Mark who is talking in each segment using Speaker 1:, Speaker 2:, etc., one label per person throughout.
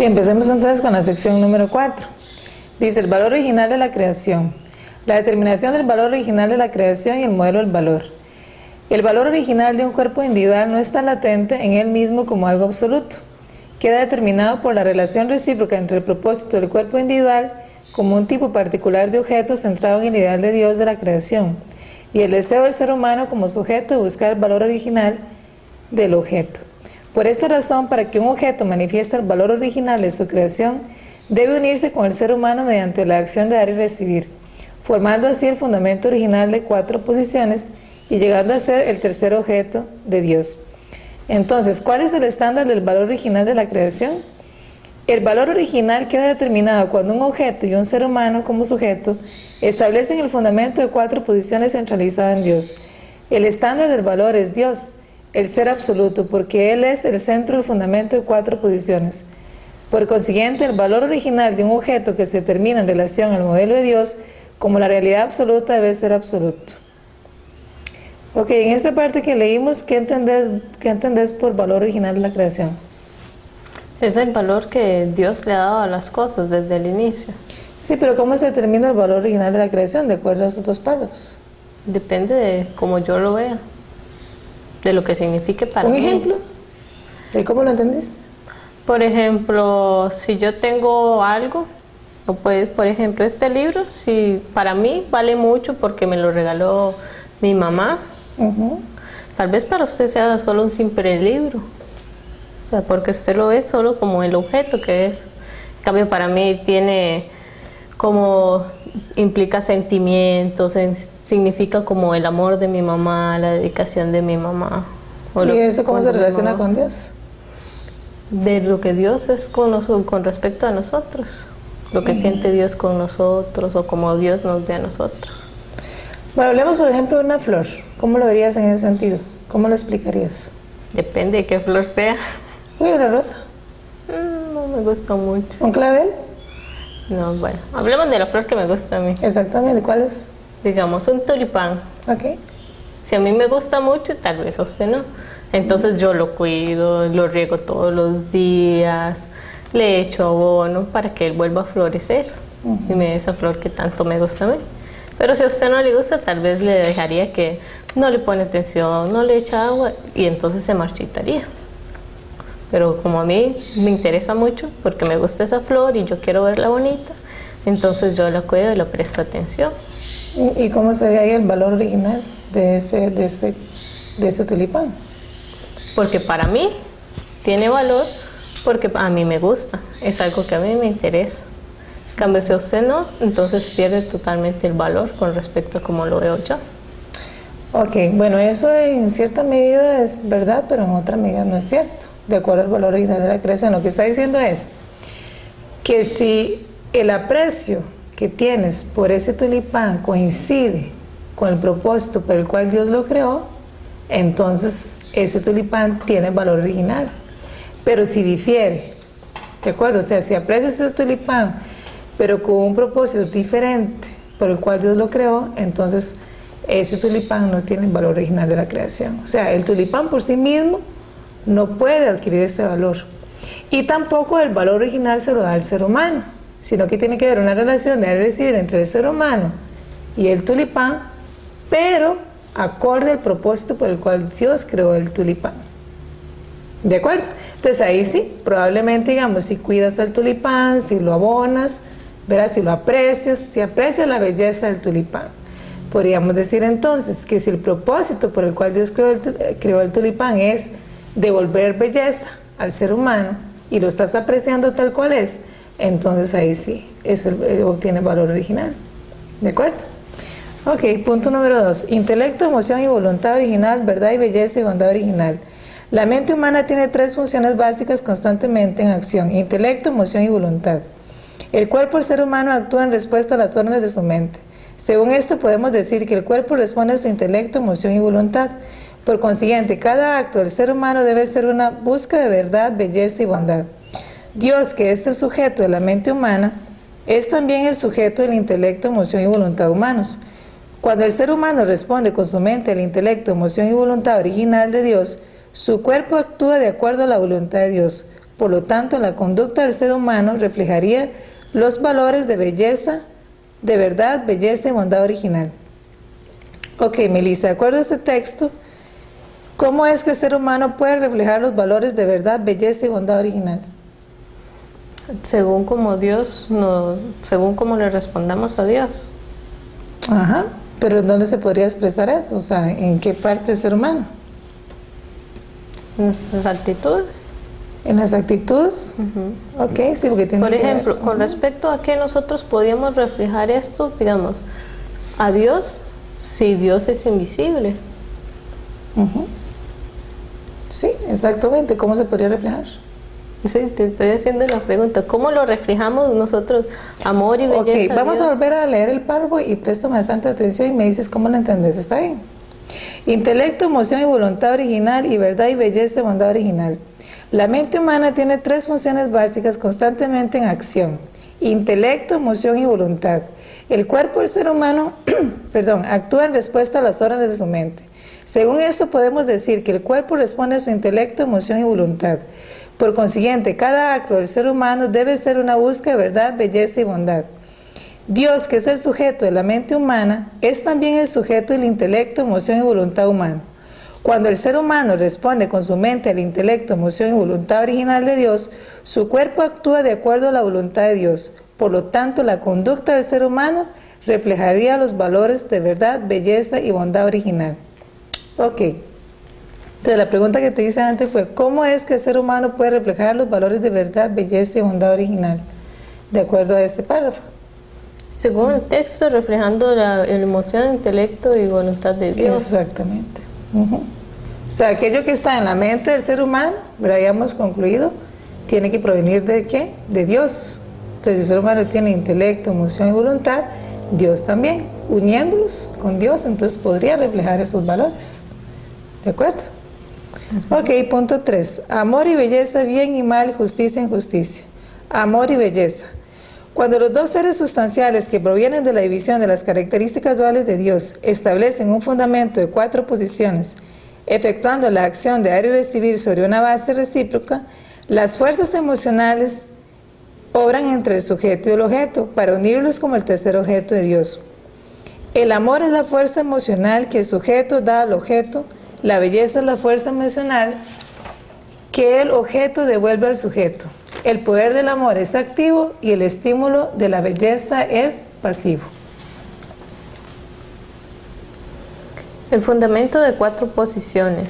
Speaker 1: Bien, empecemos entonces con la sección número 4. Dice el valor original de la creación. La determinación del valor original de la creación y el modelo del valor. El valor original de un cuerpo individual no está latente en él mismo como algo absoluto. Queda determinado por la relación recíproca entre el propósito del cuerpo individual como un tipo particular de objeto centrado en el ideal de Dios de la creación y el deseo del ser humano como sujeto de buscar el valor original del objeto. Por esta razón, para que un objeto manifieste el valor original de su creación, debe unirse con el ser humano mediante la acción de dar y recibir, formando así el fundamento original de 4 posiciones y llegando a ser el tercer objeto de Dios. Entonces, ¿cuál es el estándar del valor original de la creación? El valor original queda determinado cuando un objeto y un ser humano como sujeto establecen el fundamento de 4 posiciones centralizadas en Dios. El estándar del valor es Dios, el ser absoluto, porque Él es el centro del fundamento de 4 posiciones. Por consiguiente, el valor original de un objeto que se determina en relación al modelo de Dios como la realidad absoluta debe ser absoluto. Ok, en esta parte que leímos, ¿qué entendés por valor original de la creación?
Speaker 2: Es el valor que Dios le ha dado a las cosas desde el inicio.
Speaker 1: Sí, pero ¿cómo se determina el valor original de la creación de acuerdo a esos 2 párrafos?
Speaker 2: Depende de cómo yo lo vea, de lo que signifique para mí.
Speaker 1: ¿Un ejemplo de cómo lo entendiste?
Speaker 2: Por ejemplo, si yo tengo algo, o pues, por ejemplo, este libro, si para mí vale mucho porque me lo regaló mi mamá, tal vez para usted sea solo un simple libro, o sea, porque usted lo ve solo como el objeto que es. En cambio, para mí tiene como, implica sentimientos, significa como el amor de mi mamá, la dedicación de mi mamá.
Speaker 1: ¿Y eso cómo se relaciona con Dios?
Speaker 2: De lo que Dios es con respecto a nosotros, lo que siente Dios con nosotros o como Dios nos ve a nosotros.
Speaker 1: Bueno, hablemos por ejemplo de una flor. ¿Cómo lo verías en ese sentido? ¿Cómo lo explicarías?
Speaker 2: Depende de qué flor sea.
Speaker 1: Uy, una rosa.
Speaker 2: No me gusta mucho.
Speaker 1: ¿Un clavel?
Speaker 2: No, bueno, hablemos de la flor que me gusta a mí.
Speaker 1: Exactamente, ¿cuál es?
Speaker 2: Digamos, un tulipán.
Speaker 1: Ok.
Speaker 2: Si a mí me gusta mucho, tal vez a usted no. Entonces yo lo cuido, lo riego todos los días, le echo abono para que él vuelva a florecer y me dé esa flor que tanto me gusta a mí. Pero si a usted no le gusta, tal vez le dejaría que no le pone atención, no le echa agua y entonces se marchitaría. Pero como a mí me interesa mucho porque me gusta esa flor y yo quiero verla bonita, entonces yo la cuido y le presto atención.
Speaker 1: ¿Y cómo se ve ahí el valor original de ese tulipán?
Speaker 2: Porque para mí tiene valor porque a mí me gusta, es algo que a mí me interesa. En cambio, si a usted no, entonces pierde totalmente el valor con respecto a cómo lo veo yo.
Speaker 1: Ok, bueno, eso en cierta medida es verdad, pero en otra medida no es cierto, de acuerdo al valor original de la creación. Lo que está diciendo es que si el aprecio que tienes por ese tulipán coincide con el propósito por el cual Dios lo creó, entonces ese tulipán tiene valor original. Pero si difiere, ¿de acuerdo? O sea, si aprecias ese tulipán, pero con un propósito diferente por el cual Dios lo creó, entonces ese tulipán no tiene el valor original de la creación. O sea, el tulipán por sí mismo no puede adquirir este valor. Y tampoco el valor original se lo da al ser humano, sino que tiene que haber una relación de dar y recibir entre el ser humano y el tulipán, pero acorde al propósito por el cual Dios creó el tulipán. ¿De acuerdo? Entonces ahí sí, probablemente, digamos, si cuidas al tulipán, si lo abonas, verás, si lo aprecias, si aprecias la belleza del tulipán. Podríamos decir entonces que si el propósito por el cual Dios creó el tulipán es devolver belleza al ser humano y lo estás apreciando tal cual es, entonces ahí sí, obtiene valor original. ¿De acuerdo? Ok, punto número 2. Intelecto, emoción y voluntad original, verdad y belleza y bondad original. La mente humana tiene 3 funciones básicas constantemente en acción: intelecto, emoción y voluntad. El cuerpo del ser humano actúa en respuesta a las órdenes de su mente. Según esto, podemos decir que el cuerpo responde a su intelecto, emoción y voluntad. Por consiguiente, cada acto del ser humano debe ser una búsqueda de verdad, belleza y bondad. Dios, que es el sujeto de la mente humana, es también el sujeto del intelecto, emoción y voluntad humanos. Cuando el ser humano responde con su mente al intelecto, emoción y voluntad original de Dios, su cuerpo actúa de acuerdo a la voluntad de Dios, Por lo tanto, la conducta del ser humano reflejaría los valores de belleza, de verdad, belleza y bondad original. Ok, Melissa, de acuerdo a este texto, ¿cómo es que el ser humano puede reflejar los valores de verdad, belleza y bondad original?
Speaker 2: Según como según como le respondamos a Dios.
Speaker 1: Ajá, pero ¿en dónde se podría expresar eso? O sea, ¿en qué parte del ser humano?
Speaker 2: Nuestras actitudes.
Speaker 1: ¿En las actitudes? Ok, sí, porque tiene
Speaker 2: Por
Speaker 1: que ver.
Speaker 2: ejemplo, con respecto a que nosotros podíamos reflejar esto, digamos, a Dios, si Dios es invisible.
Speaker 1: Sí, exactamente. ¿Cómo se podría reflejar?
Speaker 2: Sí, te estoy haciendo la pregunta. ¿Cómo lo reflejamos nosotros? Amor y belleza.
Speaker 1: Ok, vamos
Speaker 2: Dios.
Speaker 1: a volver a leer el párrafo y préstame bastante atención y me dices cómo lo entendés. ¿Está bien? Intelecto, emoción y voluntad original y verdad y belleza y bondad original. La mente humana tiene tres funciones básicas constantemente en acción: intelecto, emoción y voluntad. El cuerpo del ser humano actúa en respuesta a las órdenes de su mente. Según esto podemos decir que el cuerpo responde a su intelecto, emoción y voluntad. Por consiguiente, cada acto del ser humano debe ser una búsqueda de verdad, belleza y bondad. Dios, que es el sujeto de la mente humana, es también el sujeto del intelecto, emoción y voluntad humano. Cuando el ser humano responde con su mente al intelecto, emoción y voluntad original de Dios, su cuerpo actúa de acuerdo a la voluntad de Dios. Por lo tanto, la conducta del ser humano reflejaría los valores de verdad, belleza y bondad original. Ok. Entonces, la pregunta que te hice antes fue, ¿cómo es que el ser humano puede reflejar los valores de verdad, belleza y bondad original? De acuerdo a este párrafo.
Speaker 2: Según el texto, reflejando la emoción, intelecto y voluntad de Dios.
Speaker 1: Exactamente. O sea, aquello que está en la mente del ser humano, ya hemos concluido, tiene que provenir ¿de qué? De Dios. Entonces, el ser humano tiene intelecto, emoción y voluntad, Dios también. Uniéndolos con Dios, entonces podría reflejar esos valores. ¿De acuerdo? Ok, punto 3. Amor y belleza, bien y mal, justicia e injusticia. Amor y belleza. Cuando los dos seres sustanciales que provienen de la división de las características duales de Dios establecen un fundamento de 4 posiciones, efectuando la acción de dar y recibir sobre una base recíproca, las fuerzas emocionales obran entre el sujeto y el objeto para unirlos como el tercer objeto de Dios. El amor es la fuerza emocional que el sujeto da al objeto. La belleza es la fuerza emocional que el objeto devuelve al sujeto. El poder del amor es activo y el estímulo de la belleza es pasivo.
Speaker 2: El fundamento de 4 posiciones.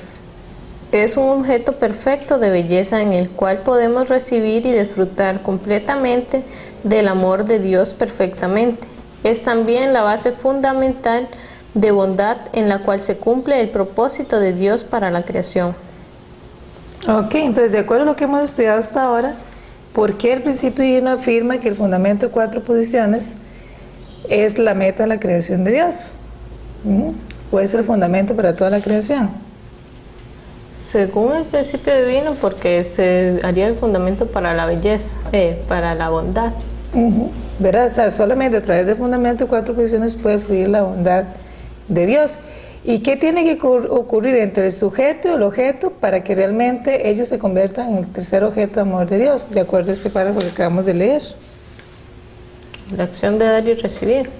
Speaker 2: Es un objeto perfecto de belleza en el cual podemos recibir y disfrutar completamente del amor de Dios perfectamente. Es también la base fundamental de bondad en la cual se cumple el propósito de Dios para la creación.
Speaker 1: Ok, entonces de acuerdo a lo que hemos estudiado hasta ahora, ¿por qué el principio divino afirma que el fundamento de 4 posiciones es la meta de la creación de Dios? ¿O es el fundamento para toda la creación?
Speaker 2: Según el principio divino, porque se haría el fundamento para la belleza, para la bondad.
Speaker 1: ¿Verdad? O sea, solamente a través del fundamento de 4 posiciones puede fluir la bondad de Dios. ¿Y qué tiene que ocurrir entre el sujeto y el objeto para que realmente ellos se conviertan en el tercer objeto de amor de Dios, de acuerdo a este párrafo que acabamos de leer?
Speaker 2: La acción de dar y recibir.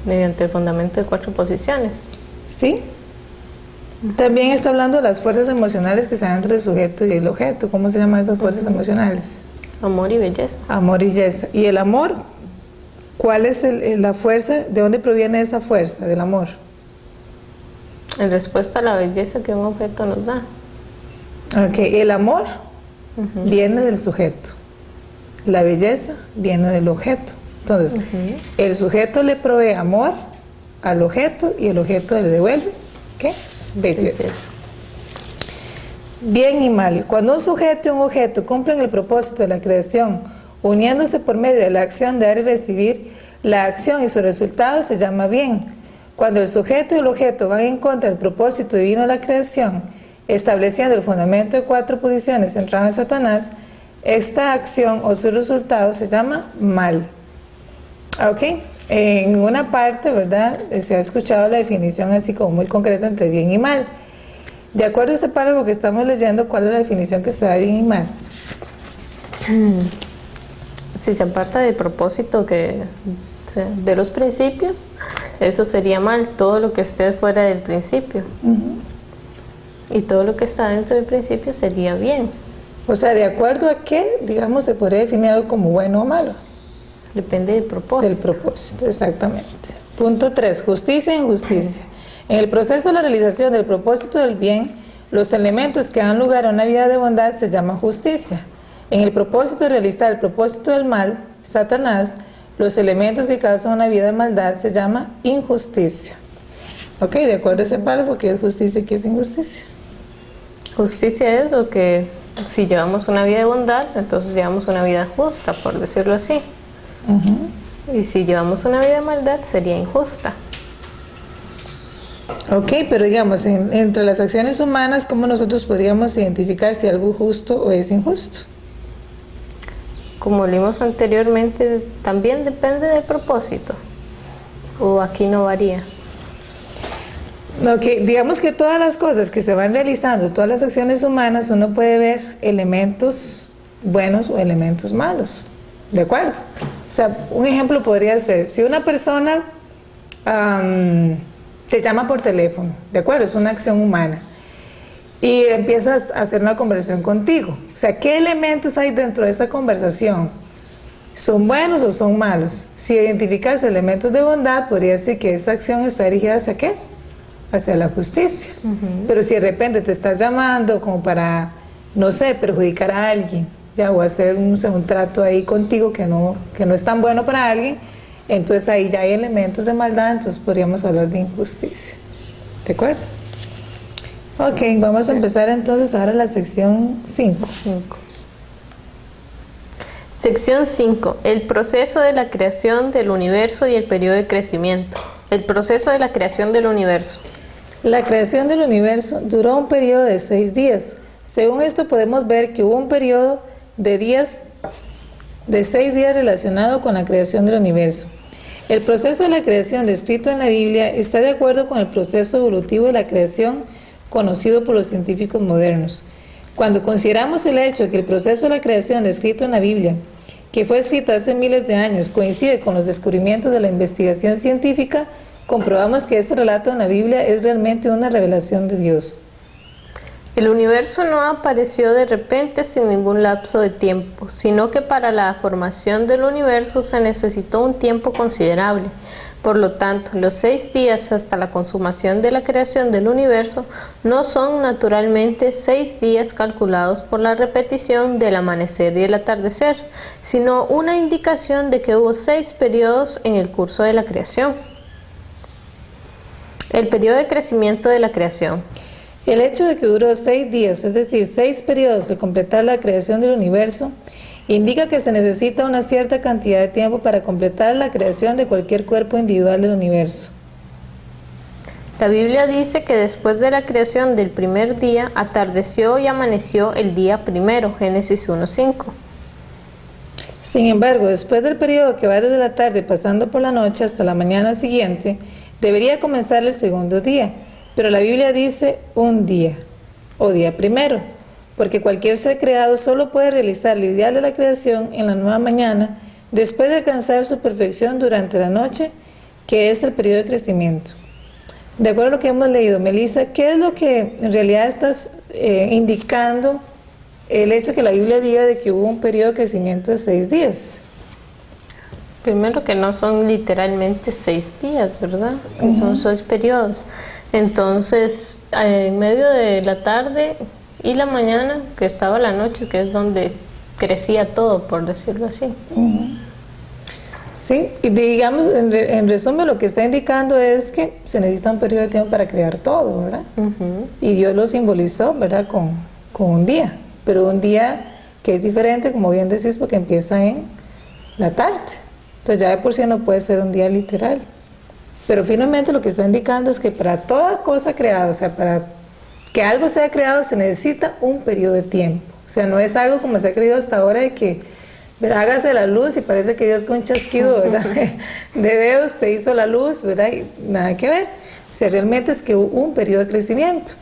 Speaker 2: Mediante el fundamento de 4 posiciones.
Speaker 1: Sí. También está hablando de las fuerzas emocionales que se dan entre el sujeto y el objeto. ¿Cómo se llaman esas fuerzas emocionales?
Speaker 2: Amor y belleza.
Speaker 1: Amor y belleza. ¿Y el amor? ¿Cuál es la fuerza? ¿De dónde proviene esa fuerza del amor?
Speaker 2: En respuesta a la belleza que un objeto nos da.
Speaker 1: Ok, el amor viene del sujeto. La belleza viene del objeto. Entonces, el sujeto le provee amor al objeto y el objeto le devuelve, ¿qué? Belleza. Bien y mal. Cuando un sujeto y un objeto cumplen el propósito de la creación, uniéndose por medio de la acción de dar y recibir, la acción y su resultado se llama bien. Cuando el sujeto y el objeto van en contra del propósito divino de la creación, estableciendo el fundamento de 4 posiciones centradas en Satanás, esta acción o su resultado se llama mal. Ok, en una parte, ¿verdad? Se ha escuchado la definición así como muy concreta entre bien y mal. De acuerdo a este párrafo que estamos leyendo, ¿cuál es la definición que se da de bien y mal?
Speaker 2: Si se aparta del propósito de los principios, eso sería mal, todo lo que esté fuera del principio. Y todo lo que está dentro del principio sería bien.
Speaker 1: O sea, ¿de acuerdo a qué, digamos, se podría definir algo como bueno o malo?
Speaker 2: Depende del propósito.
Speaker 1: Del propósito, exactamente. Punto 3, justicia e injusticia. En el proceso de la realización del propósito del bien, los elementos que dan lugar a una vida de bondad se llaman justicia. En el propósito de realizar el propósito del mal, Satanás, los elementos que causan una vida de maldad se llama injusticia. Ok, de acuerdo a ese párrafo, ¿qué es justicia y qué es injusticia?
Speaker 2: Justicia es lo que, si llevamos una vida de bondad, entonces llevamos una vida justa, por decirlo así. Y si llevamos una vida de maldad, sería injusta.
Speaker 1: Ok, pero digamos, entre las acciones humanas, ¿cómo nosotros podríamos identificar si algo es justo o es injusto?
Speaker 2: Como vimos anteriormente, también depende del propósito. ¿O aquí no varía?
Speaker 1: Ok, digamos que todas las cosas que se van realizando, todas las acciones humanas, uno puede ver elementos buenos o elementos malos. ¿De acuerdo? O sea, un ejemplo podría ser, si una persona te llama por teléfono, ¿de acuerdo? Es una acción humana. Y empiezas a hacer una conversación contigo. O sea, ¿qué elementos hay dentro de esa conversación? ¿Son buenos o son malos? Si identificas elementos de bondad, podría decir que esa acción está dirigida ¿hacia qué? Hacia la justicia. Pero si de repente te estás llamando como para, no sé, perjudicar a alguien, ya, o hacer un trato ahí contigo que no es tan bueno para alguien, entonces ahí ya hay elementos de maldad, entonces podríamos hablar de injusticia. ¿De acuerdo? Ok, vamos a empezar entonces ahora la sección 5.
Speaker 2: Sección 5. El proceso de la creación del universo y el periodo de crecimiento. El proceso de la creación del universo.
Speaker 1: La creación del universo duró un periodo de 6 días. Según esto podemos ver que hubo un periodo de 6 días relacionado con la creación del universo. El proceso de la creación descrito en la Biblia está de acuerdo con el proceso evolutivo de la creación conocido por los científicos modernos. Cuando consideramos el hecho de que el proceso de la creación descrito en la Biblia, que fue escrita hace miles de años, coincide con los descubrimientos de la investigación científica, comprobamos que este relato en la Biblia es realmente una revelación de Dios.
Speaker 2: El universo no apareció de repente sin ningún lapso de tiempo, sino que para la formación del universo se necesitó un tiempo considerable. Por lo tanto, los 6 días hasta la consumación de la creación del universo no son naturalmente 6 días calculados por la repetición del amanecer y el atardecer, sino una indicación de que hubo 6 periodos en el curso de la creación. El periodo de crecimiento de la creación.
Speaker 1: El hecho de que duró 6 días, es decir, 6 periodos de completar la creación del universo, indica que se necesita una cierta cantidad de tiempo para completar la creación de cualquier cuerpo individual del universo.
Speaker 2: La Biblia dice que después de la creación del primer día, atardeció y amaneció el día primero, Génesis 1:5.
Speaker 1: Sin embargo, después del periodo que va desde la tarde pasando por la noche hasta la mañana siguiente, debería comenzar el segundo día, pero la Biblia dice un día, o día primero, porque cualquier ser creado solo puede realizar el ideal de la creación en la nueva mañana, después de alcanzar su perfección durante la noche, que es el periodo de crecimiento. De acuerdo a lo que hemos leído, Melissa, ¿qué es lo que en realidad estás indicando el hecho que la Biblia diga de que hubo un periodo de crecimiento de 6 días?
Speaker 2: Primero que no son literalmente 6 días, ¿verdad? Que son 6 periodos. Entonces, en medio de la tarde y la mañana, que estaba la noche, que es donde crecía todo, por decirlo así.
Speaker 1: Sí, y digamos, en resumen, lo que está indicando es que se necesita un periodo de tiempo para crear todo, ¿verdad? Y Dios lo simbolizó, ¿verdad? Con un día, pero un día que es diferente, como bien decís, porque empieza en la tarde. Entonces ya de por sí no puede ser un día literal. Pero finalmente lo que está indicando es que para toda cosa creada, o sea, para que algo sea creado se necesita un periodo de tiempo. O sea, no es algo como se ha creído hasta ahora de que, ¿verdad? Hágase la luz y parece que Dios con un chasquido, ¿verdad? de dedos se hizo la luz, ¿verdad? Y nada que ver. O sea, realmente es que hubo un periodo de crecimiento.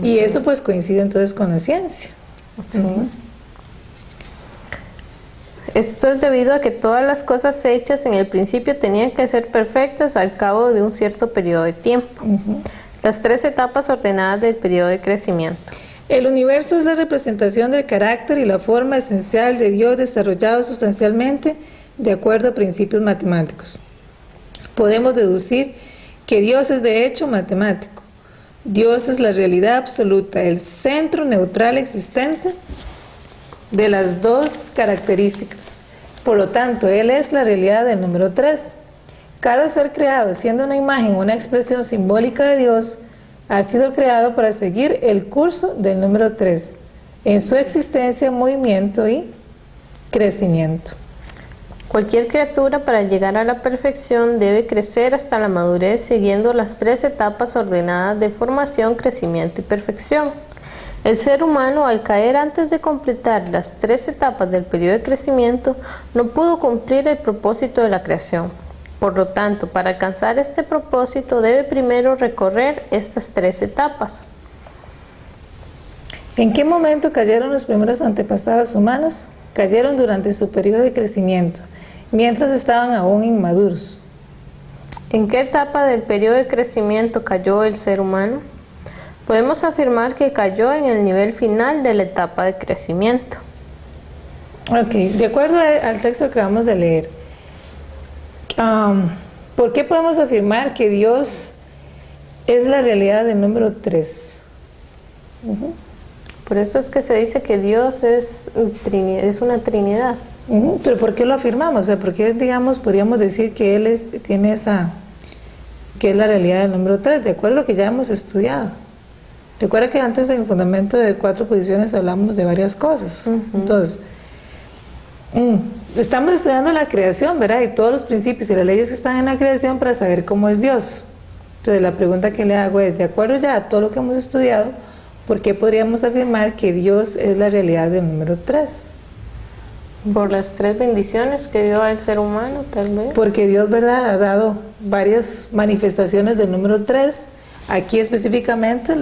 Speaker 1: Y eso pues coincide entonces con la ciencia.
Speaker 2: Sí. Esto es debido a que todas las cosas hechas en el principio tenían que ser perfectas al cabo de un cierto periodo de tiempo. Las 3 etapas ordenadas del periodo de crecimiento.
Speaker 1: El universo es la representación del carácter y la forma esencial de Dios desarrollado sustancialmente de acuerdo a principios matemáticos. Podemos deducir que Dios es de hecho matemático. Dios es la realidad absoluta, el centro neutral existente de las 2 características. Por lo tanto, Él es la realidad del número 3. Cada ser creado, siendo una imagen o una expresión simbólica de Dios, ha sido creado para seguir el curso del número 3 en su existencia, movimiento y crecimiento.
Speaker 2: Cualquier criatura para llegar a la perfección debe crecer hasta la madurez siguiendo las 3 etapas ordenadas de formación, crecimiento y perfección. El ser humano, al caer antes de completar las 3 etapas del periodo de crecimiento, no pudo cumplir el propósito de la creación. Por lo tanto, para alcanzar este propósito debe primero recorrer estas 3 etapas.
Speaker 1: ¿En qué momento cayeron los primeros antepasados humanos? Cayeron durante su periodo de crecimiento, mientras estaban aún inmaduros.
Speaker 2: ¿En qué etapa del periodo de crecimiento cayó el ser humano? Podemos afirmar que cayó en el nivel final de la etapa de crecimiento.
Speaker 1: Ok, de acuerdo al texto que acabamos de leer, ¿por qué podemos afirmar que Dios es la realidad del número 3?
Speaker 2: Por eso es que se dice que Dios es una Trinidad.
Speaker 1: Pero ¿por qué lo afirmamos? O sea, ¿por qué, digamos, podríamos decir que Él tiene que es la realidad del número 3? De acuerdo a lo que ya hemos estudiado. Recuerda que antes en el fundamento de 4 posiciones hablamos de varias cosas. Entonces, estamos estudiando la creación, ¿verdad? Y todos los principios y las leyes que están en la creación para saber cómo es Dios. Entonces, la pregunta que le hago es, de acuerdo ya a todo lo que hemos estudiado, ¿por qué podríamos afirmar que Dios es la realidad del número 3?
Speaker 2: Por las 3 bendiciones que dio al ser humano, tal vez.
Speaker 1: Porque Dios, ¿verdad?, ha dado varias manifestaciones del número 3. Aquí específicamente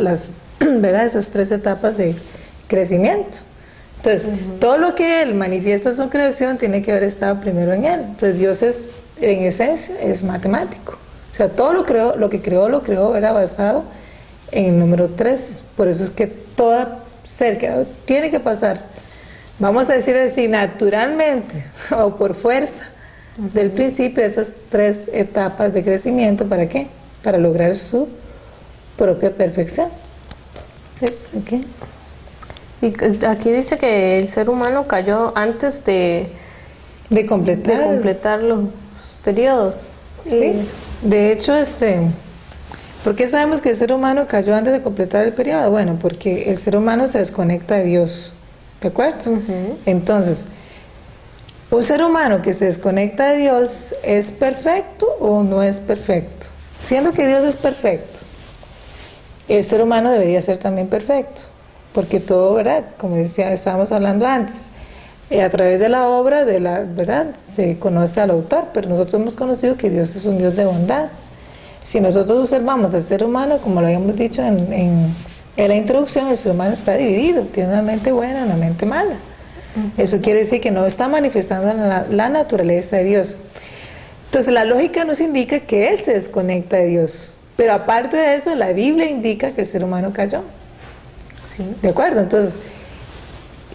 Speaker 1: ¿verdad?, esas 3 etapas de crecimiento. Entonces, todo lo que Él manifiesta en su creación tiene que haber estado primero en Él. Entonces, Dios es, en esencia, es matemático. O sea, todo lo que creó era basado en el número 3. Por eso es que toda ser creado tiene que pasar, vamos a decir así, naturalmente o por fuerza del principio de esas 3 etapas de crecimiento. ¿Para qué? Para lograr su propia perfección. Okay.
Speaker 2: Y aquí dice que el ser humano cayó antes de completar los periodos.
Speaker 1: Sí, de hecho, ¿por qué sabemos que el ser humano cayó antes de completar el periodo? Bueno, porque el ser humano se desconecta de Dios, ¿de acuerdo? Entonces, un ser humano que se desconecta de Dios, ¿es perfecto o no es perfecto? Siendo que Dios es perfecto, el ser humano debería ser también perfecto, porque todo, ¿verdad?, como estábamos hablando antes, a través de la obra, ¿verdad?, se conoce al autor, pero nosotros hemos conocido que Dios es un Dios de bondad. Si nosotros observamos al ser humano, como lo habíamos dicho en la introducción, el ser humano está dividido, tiene una mente buena y una mente mala. Eso quiere decir que no está manifestando la naturaleza de Dios. Entonces la lógica nos indica que Él se desconecta de Dios, pero aparte de eso, la Biblia indica que el ser humano cayó.
Speaker 2: Sí.
Speaker 1: ¿De acuerdo? Entonces,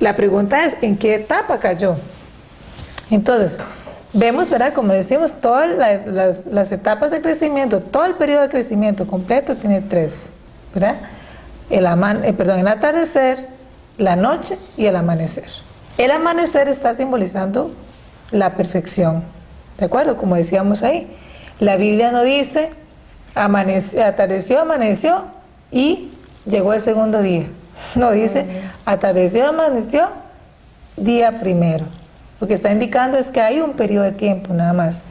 Speaker 1: la pregunta es, ¿en qué etapa cayó? Entonces, vemos, ¿verdad?, como decimos, todas las etapas de crecimiento, todo el periodo de crecimiento completo tiene 3, ¿verdad? El atardecer, la noche y el amanecer. El amanecer está simbolizando la perfección, ¿de acuerdo? Como decíamos ahí, la Biblia no dice atardeció, amaneció y llegó el segundo día. No, dice atardeció, amaneció, día primero. Lo que está indicando es que hay un periodo de tiempo nada más,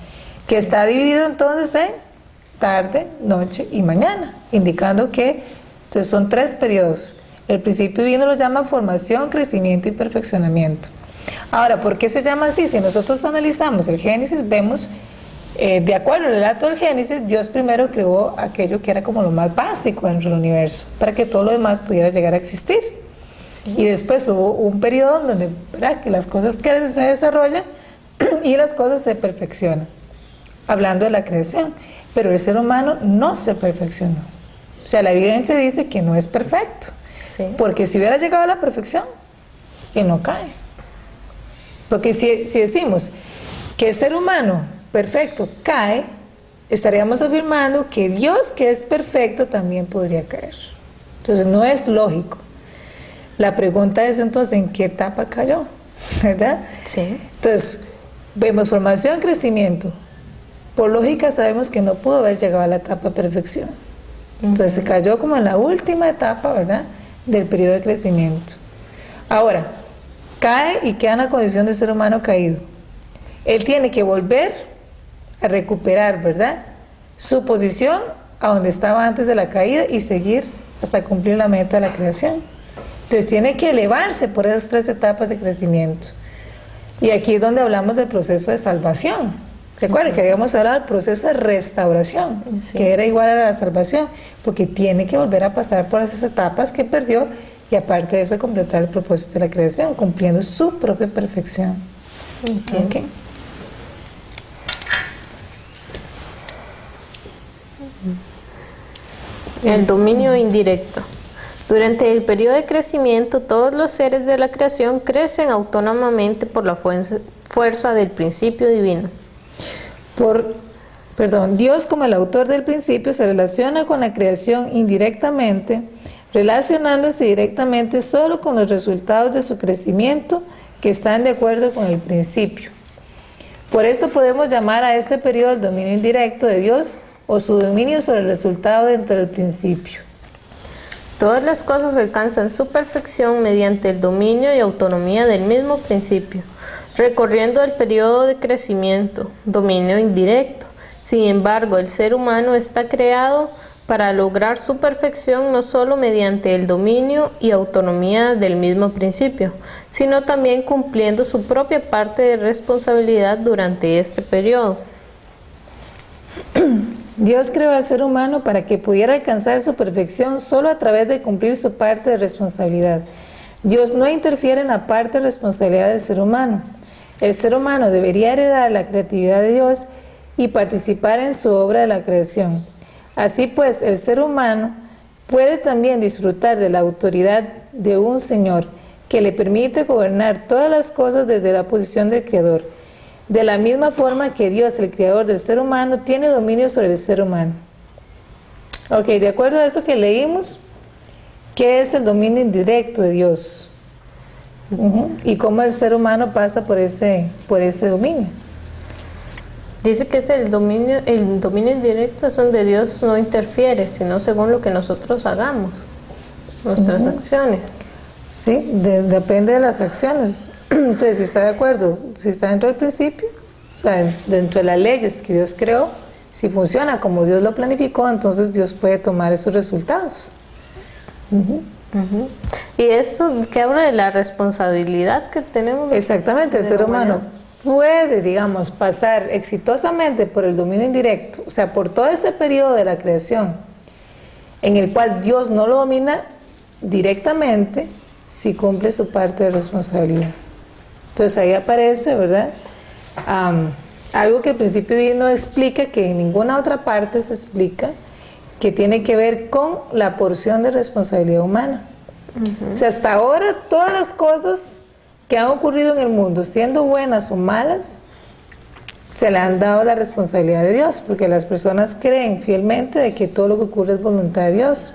Speaker 1: que está dividido entonces en tarde, noche y mañana, indicando que entonces son 3 periodos. El principio divino lo llama formación, crecimiento y perfeccionamiento. Ahora, ¿por qué se llama así? Si nosotros analizamos el Génesis, vemos De acuerdo al relato del Génesis, Dios primero creó aquello que era como lo más básico dentro del universo, para que todo lo demás pudiera llegar a existir. Sí. Y después hubo un periodo donde, ¿verdad?, que las cosas crecen, se desarrollan y las cosas se perfeccionan, hablando de la creación. Pero el ser humano no se perfeccionó. O sea, la evidencia dice que no es perfecto. Sí. Porque si hubiera llegado a la perfección, él no cae. Porque si decimos que el ser humano perfecto cae, estaríamos afirmando que Dios, que es perfecto, también podría caer. Entonces no es lógico. La pregunta es entonces, ¿en qué etapa cayó? ¿Verdad?
Speaker 2: Sí.
Speaker 1: Entonces, vemos formación, crecimiento. Por lógica sabemos que no pudo haber llegado a la etapa de perfección. Entonces se cayó como en la última etapa, ¿verdad?, del periodo de crecimiento. Ahora, cae y queda en la condición de ser humano caído. Él tiene que volver a recuperar, ¿verdad?, su posición a donde estaba antes de la caída y seguir hasta cumplir la meta de la creación. Entonces tiene que elevarse por esas 3 etapas de crecimiento. Y aquí es donde hablamos del proceso de salvación. Recuerden que habíamos hablado del proceso de restauración, sí, que era igual a la salvación, porque tiene que volver a pasar por esas etapas que perdió y aparte de eso completar el propósito de la creación, cumpliendo su propia perfección. Okay.
Speaker 2: El dominio indirecto. Durante el periodo de crecimiento, todos los seres de la creación crecen autónomamente por la fuerza del principio divino.
Speaker 1: Dios, como el autor del principio, se relaciona con la creación indirectamente, relacionándose directamente solo con los resultados de su crecimiento que están de acuerdo con el principio. Por esto podemos llamar a este periodo el dominio indirecto de Dios o su dominio sobre el resultado dentro del principio.
Speaker 2: Todas las cosas alcanzan su perfección mediante el dominio y autonomía del mismo principio, recorriendo el periodo de crecimiento, dominio indirecto. Sin embargo, el ser humano está creado para lograr su perfección no solo mediante el dominio y autonomía del mismo principio, sino también cumpliendo su propia parte de responsabilidad durante este periodo.
Speaker 1: Dios creó al ser humano para que pudiera alcanzar su perfección solo a través de cumplir su parte de responsabilidad. Dios no interfiere en la parte de responsabilidad del ser humano. El ser humano debería heredar la creatividad de Dios y participar en su obra de la creación. Así pues, el ser humano puede también disfrutar de la autoridad de un Señor que le permite gobernar todas las cosas desde la posición del Creador. De la misma forma que Dios, el creador del ser humano, tiene dominio sobre el ser humano. Ok, de acuerdo a esto que leímos, ¿qué es el dominio indirecto de Dios? Y cómo el ser humano pasa por ese dominio.
Speaker 2: Dice que es el dominio indirecto es donde Dios no interfiere, sino según lo que nosotros hagamos, nuestras acciones.
Speaker 1: Sí, depende de las acciones. Entonces, si está de acuerdo, si está dentro del principio, o sea, dentro de las leyes que Dios creó, si funciona como Dios lo planificó, entonces Dios puede tomar esos resultados.
Speaker 2: Y esto que habla de la responsabilidad que tenemos.
Speaker 1: Exactamente, el ser humano puede, digamos, pasar exitosamente por el dominio indirecto, o sea, por todo ese periodo de la creación, en el cual Dios no lo domina directamente, si cumple su parte de responsabilidad. Entonces ahí aparece, ¿verdad? Algo que el principio divino explica, que en ninguna otra parte se explica, que tiene que ver con la porción de responsabilidad humana. O sea, hasta ahora todas las cosas que han ocurrido en el mundo, siendo buenas o malas, se le han dado la responsabilidad de Dios, porque las personas creen fielmente de que todo lo que ocurre es voluntad de Dios.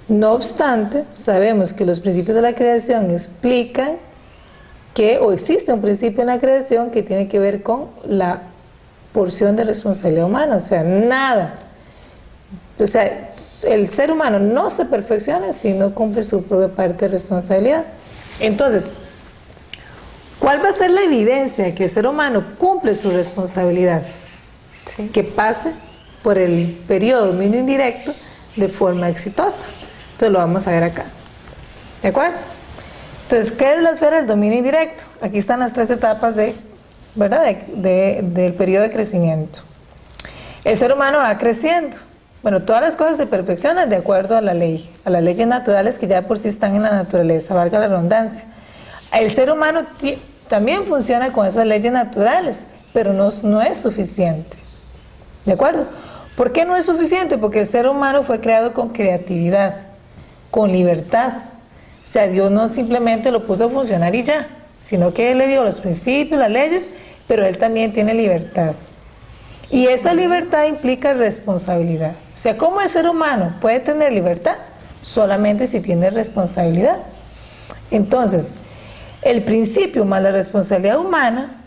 Speaker 1: No obstante, sabemos que los principios de la creación explican que, o existe un principio en la creación que tiene que ver con la porción de responsabilidad humana, o sea, nada. O sea, el ser humano no se perfecciona si no cumple su propia parte de responsabilidad. Entonces, ¿cuál va a ser la evidencia de que el ser humano cumple su responsabilidad? Sí. Que pase por el periodo de dominio indirecto de forma exitosa. Entonces lo vamos a ver acá. ¿De acuerdo? Entonces, ¿qué es la esfera del dominio indirecto? Aquí están las 3 etapas de ¿verdad? Del periodo de crecimiento. El ser humano va creciendo. Bueno, todas las cosas se perfeccionan de acuerdo a la ley, a las leyes naturales que ya por sí están en la naturaleza, valga la redundancia. El ser humano también funciona con esas leyes naturales, pero no es suficiente. ¿De acuerdo? ¿Por qué no es suficiente? Porque el ser humano fue creado con creatividad, con libertad. O sea, Dios no simplemente lo puso a funcionar y ya, sino que Él le dio los principios, las leyes, pero Él también tiene libertad. Y esa libertad implica responsabilidad. O sea, ¿cómo el ser humano puede tener libertad? Solamente si tiene responsabilidad. Entonces, el principio más la responsabilidad humana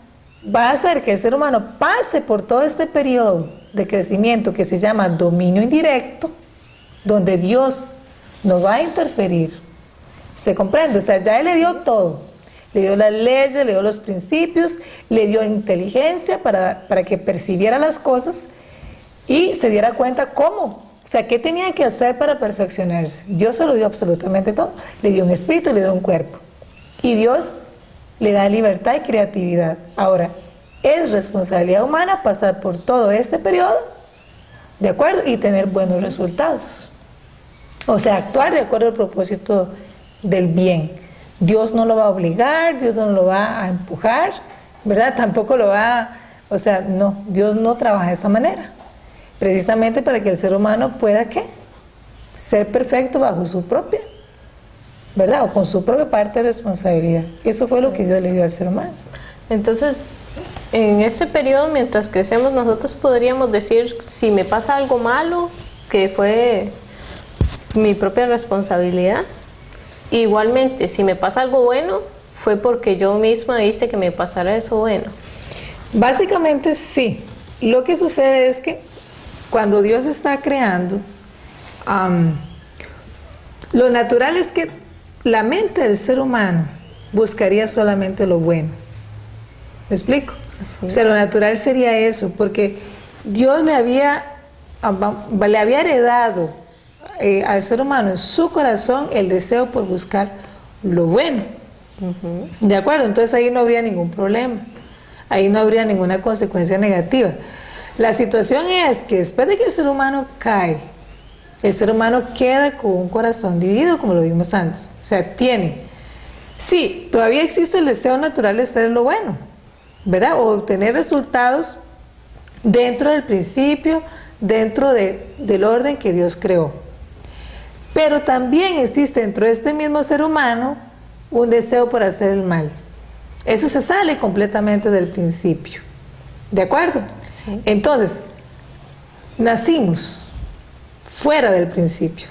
Speaker 1: va a hacer que el ser humano pase por todo este periodo de crecimiento que se llama dominio indirecto, donde Dios no va a interferir. ¿Se comprende? O sea, ya Él le dio todo. Le dio las leyes, le dio los principios, le dio inteligencia para que percibiera las cosas y se diera cuenta cómo. O sea, qué tenía que hacer para perfeccionarse. Dios se lo dio absolutamente todo. Le dio un espíritu, le dio un cuerpo. Y Dios le da libertad y creatividad. Ahora, es responsabilidad humana pasar por todo este periodo, ¿de acuerdo? Y tener buenos resultados. O sea, actuar de acuerdo al propósito del bien. Dios no lo va a obligar, Dios no lo va a empujar, ¿verdad? Tampoco lo va, o sea, no, Dios no trabaja de esa manera. Precisamente para que el ser humano pueda, ¿qué? Ser perfecto bajo su propia, ¿verdad? O con su propia parte de responsabilidad. Eso fue lo que Dios le dio al ser humano.
Speaker 2: Entonces, en ese periodo, mientras crecemos, nosotros podríamos decir, si me pasa algo malo, que fue mi propia responsabilidad. Igualmente, si me pasa algo bueno, fue porque yo misma hice que me pasara eso bueno.
Speaker 1: Básicamente sí. Lo que sucede es que cuando Dios está creando, lo natural es que la mente del ser humano buscaría solamente lo bueno. ¿Me explico? Sí. O sea, lo natural sería eso, porque Dios le había heredado al ser humano en su corazón el deseo por buscar lo bueno. ¿De acuerdo? Entonces ahí no habría ningún problema. Ahí no habría ninguna consecuencia negativa. La situación es que después de que el ser humano cae, el ser humano queda con un corazón dividido, como lo vimos antes. O sea, sí, todavía existe el deseo natural de hacer lo bueno, ¿verdad? O obtener resultados dentro del principio, dentro del orden que Dios creó. Pero también existe dentro de este mismo ser humano un deseo por hacer el mal. Eso se sale completamente del principio. ¿De acuerdo? Sí. Entonces, nacimos fuera del principio.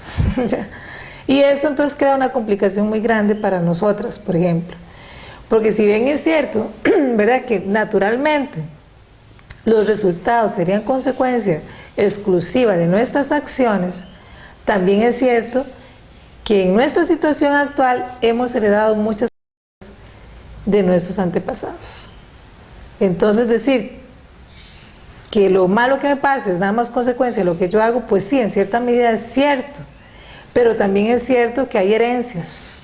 Speaker 1: Y eso entonces crea una complicación muy grande para nosotras, por ejemplo. Porque si bien es cierto, ¿verdad?, que naturalmente los resultados serían consecuencia exclusiva de nuestras acciones, también es cierto que en nuestra situación actual hemos heredado muchas cosas de nuestros antepasados. Entonces decir que lo malo que me pasa es nada más consecuencia de lo que yo hago, pues sí, en cierta medida es cierto, pero también es cierto que hay herencias,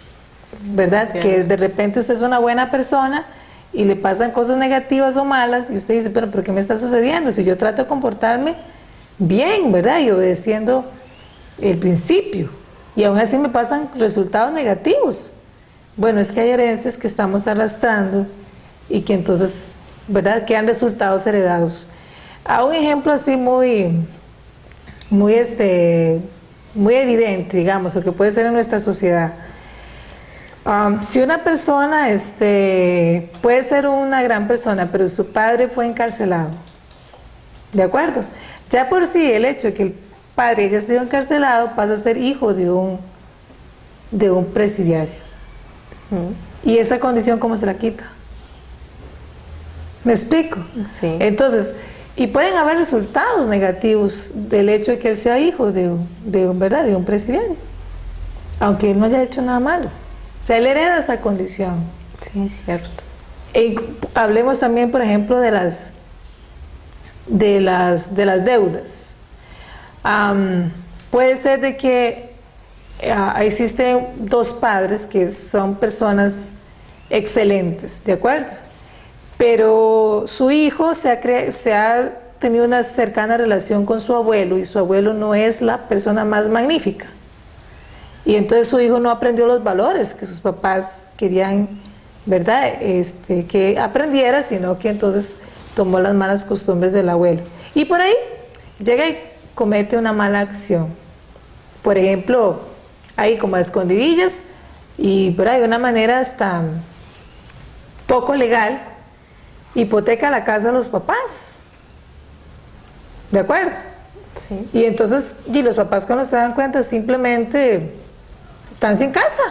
Speaker 1: ¿verdad? Sí. Que de repente usted es una buena persona y le pasan cosas negativas o malas y usted dice, pero ¿por qué me está sucediendo? Si yo trato de comportarme bien, ¿verdad? Y obedeciendo el principio, y aún así me pasan resultados negativos. Bueno, es que hay herencias que estamos arrastrando y que entonces, ¿verdad?, quedan resultados heredados. A un ejemplo así muy evidente, digamos, o que puede ser en nuestra sociedad. Si una persona puede ser una gran persona, pero su padre fue encarcelado, ¿de acuerdo? Ya por sí el hecho de que el padre haya sido encarcelado pasa a ser hijo de un presidiario. ¿Y esa condición cómo se la quita? ¿Me explico? Sí. Entonces, y pueden haber resultados negativos del hecho de que él sea hijo de un presidiario, aunque él no haya hecho nada malo. O sea, él hereda esa condición.
Speaker 2: Sí, es cierto.
Speaker 1: Hablemos también, por ejemplo, de las deudas. Puede ser de que existen dos padres que son personas excelentes, ¿de acuerdo? pero su hijo se ha tenido una cercana relación con su abuelo y su abuelo no es la persona más magnífica. Y entonces su hijo no aprendió los valores que sus papás querían, ¿verdad? Que aprendiera, sino que entonces tomó las malas costumbres del abuelo. Y por ahí llega y comete una mala acción. Por ejemplo, ahí como a escondidillas y por ahí de una manera hasta poco legal, hipoteca la casa de los papás. ¿De acuerdo?
Speaker 2: Sí.
Speaker 1: Y entonces, y los papás cuando se dan cuenta simplemente están sin casa,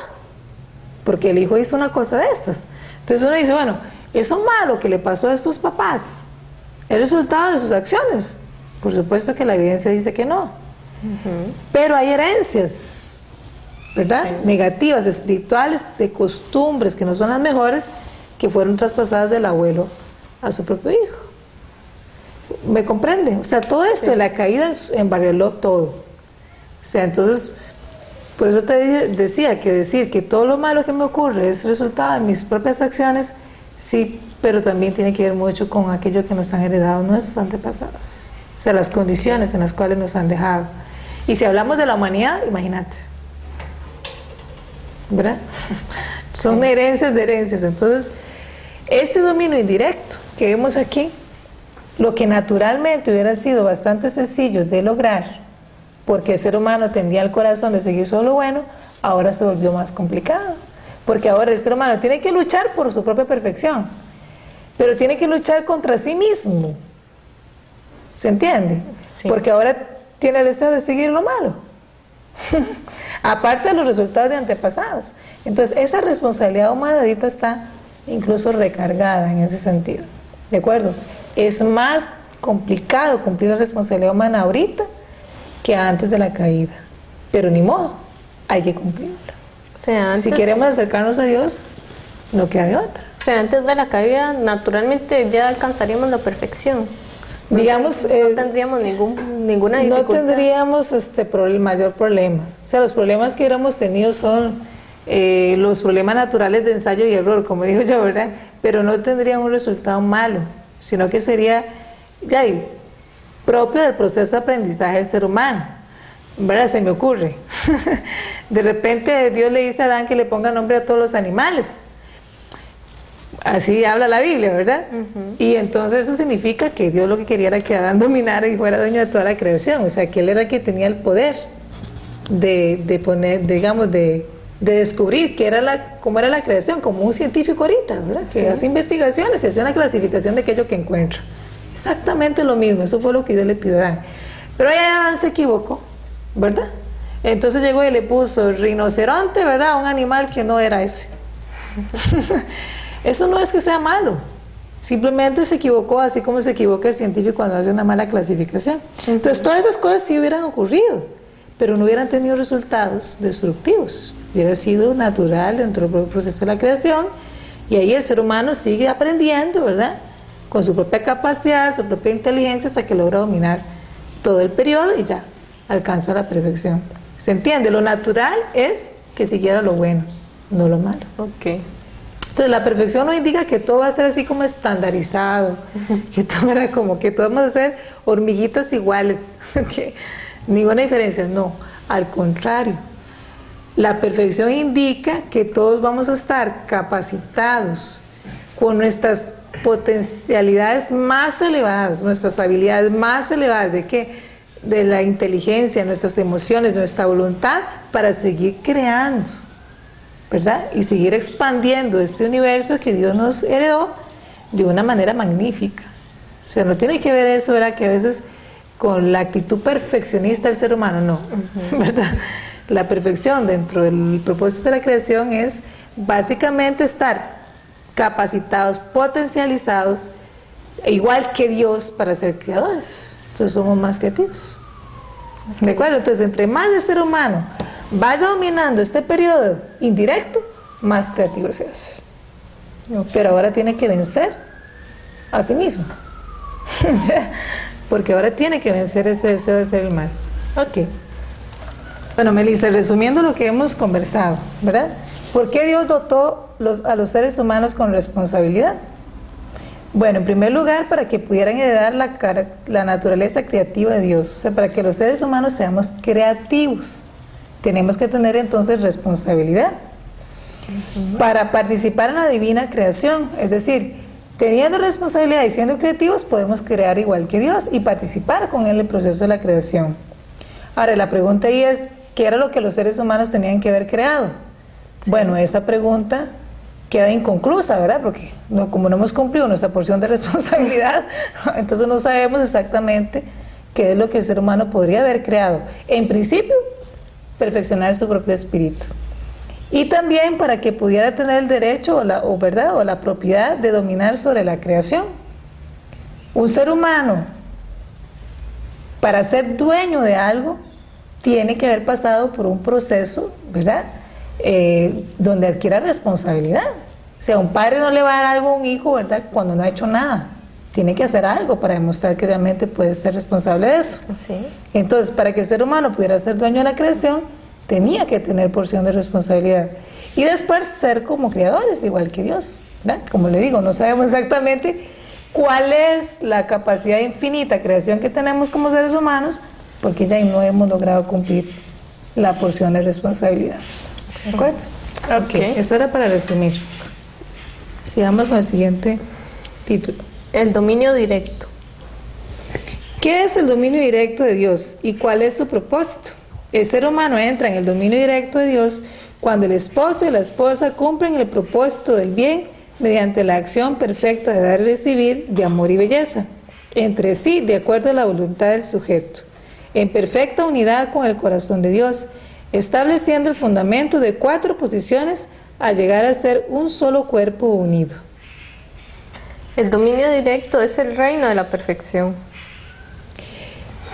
Speaker 1: porque el hijo hizo una cosa de estas. Entonces uno dice, bueno, eso malo que le pasó a estos papás, ¿es resultado de sus acciones? Por supuesto que la evidencia dice que no. Pero hay herencias, ¿verdad?
Speaker 2: Sí.
Speaker 1: Negativas, espirituales, de costumbres que no son las mejores, que fueron traspasadas del abuelo a su propio hijo. ¿Me comprende? O sea, todo esto de la caída embarrió todo. O sea, entonces, por eso te decía que decir que todo lo malo que me ocurre es resultado de mis propias acciones, sí, pero también tiene que ver mucho con aquello que nos han heredado nuestros antepasados. O sea, las condiciones en las cuales nos han dejado. Y si hablamos de la humanidad, imagínate, ¿verdad? Son herencias de herencias. Entonces, este dominio indirecto que vemos aquí, lo que naturalmente hubiera sido bastante sencillo de lograr, porque el ser humano tendía el corazón de seguir solo lo bueno, ahora se volvió más complicado. Porque ahora el ser humano tiene que luchar por su propia perfección, pero tiene que luchar contra sí mismo. ¿Se entiende?
Speaker 2: Sí.
Speaker 1: Porque ahora tiene el deseo de seguir lo malo. Aparte de los resultados de antepasados. Entonces, esa responsabilidad humana ahorita está incluso recargada en ese sentido. ¿De acuerdo? Es más complicado cumplir la responsabilidad humana ahorita que antes de la caída. Pero ni modo, hay que cumplirla.
Speaker 2: O sea, antes,
Speaker 1: Si queremos acercarnos a Dios, no queda de otra.
Speaker 2: o sea, antes de la caída, naturalmente ya alcanzaríamos la perfección.
Speaker 1: Digamos,
Speaker 2: No tendríamos ninguna dificultad.
Speaker 1: no tendríamos el mayor problema. O sea, los problemas que hubiéramos tenido son los problemas naturales de ensayo y error, como digo yo, ¿verdad? Pero no tendrían un resultado malo, sino que sería ya propio del proceso de aprendizaje del ser humano. ¿Verdad? Se me ocurre. De repente Dios le dice a Adán que le ponga nombre a todos los animales. Así habla la Biblia, ¿verdad? Y entonces eso significa que Dios lo que quería era que Adán dominara y fuera dueño de toda la creación. O sea, que él era el que tenía el poder de poner, digamos, de descubrir cómo era la creación, como un científico ahorita, ¿verdad? Que
Speaker 2: Sí.
Speaker 1: hace investigaciones y hace una clasificación de aquello que encuentra. Exactamente lo mismo, eso fue lo que Dios le pidió a Adán. Pero ahí Adán se equivocó, ¿verdad? Entonces llegó y le puso rinoceronte, ¿verdad? Un animal que no era ese. Eso no es que sea malo, simplemente se equivocó, así como se equivoca el científico cuando hace una mala clasificación. Entonces todas esas cosas sí hubieran ocurrido, pero no hubieran tenido resultados destructivos. Hubiera sido natural dentro del proceso de la creación, y ahí el ser humano sigue aprendiendo, ¿verdad? Con su propia capacidad, su propia inteligencia, hasta que logra dominar todo el periodo y ya alcanza la perfección. ¿Se entiende? Lo natural es que siguiera lo bueno, no lo malo.
Speaker 2: Ok.
Speaker 1: Entonces la perfección no indica que todo va a ser así como estandarizado, que todo era como que todos vamos a ser hormiguitas iguales, que ninguna diferencia, no, al contrario. La perfección indica que todos vamos a estar capacitados con nuestras potencialidades más elevadas, nuestras habilidades más elevadas, ¿de qué? De la inteligencia, nuestras emociones, nuestra voluntad, para seguir creando, ¿verdad? Y seguir expandiendo este universo que Dios nos heredó de una manera magnífica. O sea, no tiene que ver eso, ¿verdad? Que a veces con la actitud perfeccionista del ser humano, no, ¿verdad? La perfección dentro del propósito de la creación es básicamente estar capacitados, potencializados, igual que Dios para ser creadores. Entonces somos más creativos. ¿De acuerdo? Entonces, entre más el ser humano vaya dominando este periodo indirecto, más creativo se hace. Pero ahora tiene que vencer a sí mismo. Porque ahora tiene que vencer ese deseo de hacer el mal. Ok. Bueno, Melissa, resumiendo lo que hemos conversado, ¿verdad? ¿Por qué Dios dotó a los seres humanos con responsabilidad? Bueno, en primer lugar, para que pudieran heredar la naturaleza creativa de Dios, o sea, para que los seres humanos seamos creativos, tenemos que tener entonces responsabilidad para participar en la divina creación, es decir, teniendo responsabilidad y siendo creativos podemos crear igual que Dios y participar con Él en el proceso de la creación. Ahora, la pregunta ahí es, ¿qué era lo que los seres humanos tenían que haber creado? Sí. Bueno, esa pregunta queda inconclusa, ¿verdad? Porque como no hemos cumplido nuestra porción de responsabilidad, entonces no sabemos exactamente qué es lo que el ser humano podría haber creado. En principio, perfeccionar su propio espíritu. Y también para que pudiera tener el derecho o la propiedad de dominar sobre la creación. Un ser humano, para ser dueño de algo, tiene que haber pasado por un proceso, ¿verdad? Donde adquiera responsabilidad. O sea, un padre no le va a dar algo a un hijo, ¿verdad? Cuando no ha hecho nada. Tiene que hacer algo para demostrar que realmente puede ser responsable de eso. ¿Sí? Entonces, para que el ser humano pudiera ser dueño de la creación, tenía que tener porción de responsabilidad. Y después ser como creadores, igual que Dios, ¿verdad? Como le digo, no sabemos exactamente cuál es la capacidad infinita de creación que tenemos como seres humanos, porque ya no hemos logrado cumplir la porción de responsabilidad. ¿De acuerdo? Ok, eso era para resumir. Sigamos con el siguiente título.
Speaker 2: El dominio directo.
Speaker 1: ¿Qué es el dominio directo de Dios y cuál es su propósito? El ser humano entra en el dominio directo de Dios cuando el esposo y la esposa cumplen el propósito del bien mediante la acción perfecta de dar y recibir de amor y belleza, entre sí de acuerdo a la voluntad del sujeto, en perfecta unidad con el corazón de Dios, estableciendo el fundamento de 4 posiciones al llegar a ser un solo cuerpo unido.
Speaker 2: El dominio directo es el reino de la perfección.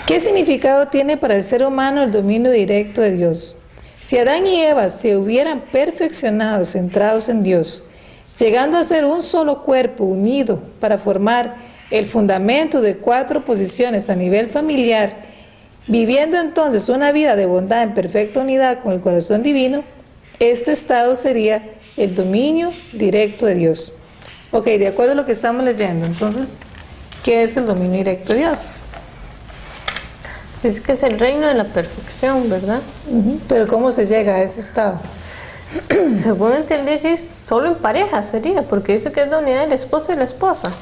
Speaker 1: ¿Qué significado tiene para el ser humano el dominio directo de Dios? Si Adán y Eva se hubieran perfeccionado centrados en Dios, llegando a ser un solo cuerpo unido para formar el fundamento de 4 posiciones a nivel familiar, viviendo entonces una vida de bondad en perfecta unidad con el corazón divino, este estado sería el dominio directo de Dios. Ok, de acuerdo a lo que estamos leyendo, entonces, ¿qué es el dominio directo de Dios?
Speaker 2: Dice que es el reino de la perfección, ¿verdad?
Speaker 1: Pero ¿cómo se llega a ese estado?
Speaker 2: Según entendí que es solo en pareja sería, porque dice que es la unidad del esposo y la esposa.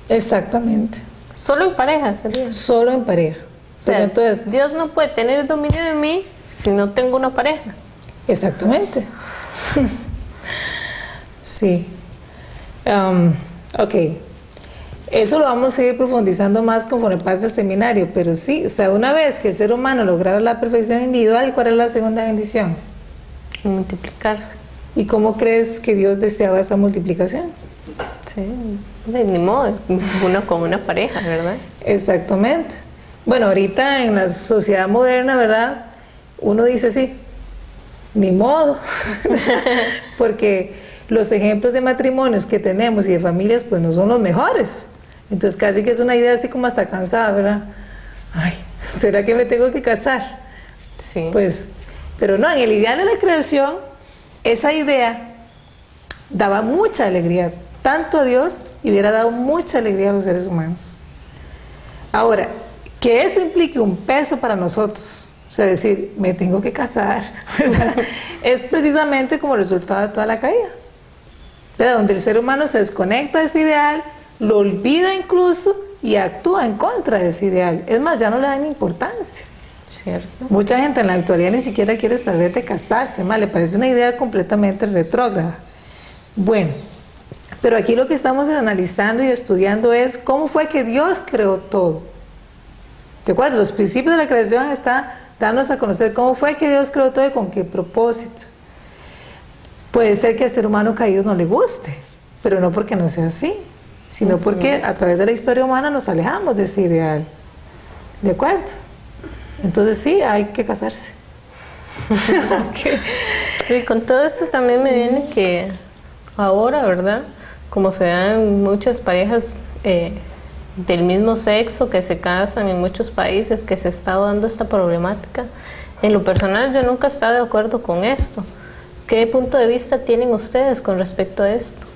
Speaker 1: Exactamente.
Speaker 2: Solo en pareja sería.
Speaker 1: Solo en pareja.
Speaker 2: O sea, entonces, Dios no puede tener el dominio de mí si no tengo una pareja.
Speaker 1: Exactamente. Sí. Ok. Eso lo vamos a ir profundizando más conforme pase el seminario, pero sí, o sea, una vez que el ser humano lograra la perfección individual, ¿cuál es la segunda bendición?
Speaker 2: Multiplicarse.
Speaker 1: ¿Y cómo crees que Dios deseaba esa multiplicación?
Speaker 2: Sí, de ni modo, uno como una pareja, ¿verdad?
Speaker 1: Exactamente. Bueno, ahorita en la sociedad moderna, ¿verdad? Uno dice sí, ni modo, porque los ejemplos de matrimonios que tenemos y de familias pues no son los mejores. Entonces casi que es una idea así como hasta cansada, ¿verdad? Ay, ¿será que me tengo que casar?
Speaker 2: Sí.
Speaker 1: Pues, pero no, en el ideal de la creación, esa idea daba mucha alegría, tanto a Dios, y hubiera dado mucha alegría a los seres humanos. Ahora, que eso implique un peso para nosotros, o sea, decir, me tengo que casar, ¿verdad? Es precisamente como resultado de toda la caída, ¿verdad? Donde el ser humano se desconecta de ese ideal, lo olvida incluso y actúa en contra de ese ideal. Es más, ya no le dan importancia.
Speaker 2: Cierto.
Speaker 1: Mucha gente en la actualidad ni siquiera quiere saber de casarse, más le parece una idea completamente retrógrada. Bueno, pero aquí lo que estamos analizando y estudiando es cómo fue que Dios creó todo. ¿De acuerdo? Los principios de la creación están dándonos a conocer cómo fue que Dios creó todo y con qué propósito. Puede ser que al ser humano caído no le guste, pero no porque no sea así, sino porque a través de la historia humana nos alejamos de ese ideal. ¿De acuerdo? Entonces sí, hay que casarse. Okay.
Speaker 2: Sí, con todo esto también me viene que ahora, ¿verdad? Como se dan muchas parejas del mismo sexo que se casan en muchos países, que se está dando esta problemática. En lo personal yo nunca he estado de acuerdo con esto. ¿Qué punto de vista tienen ustedes con respecto a esto?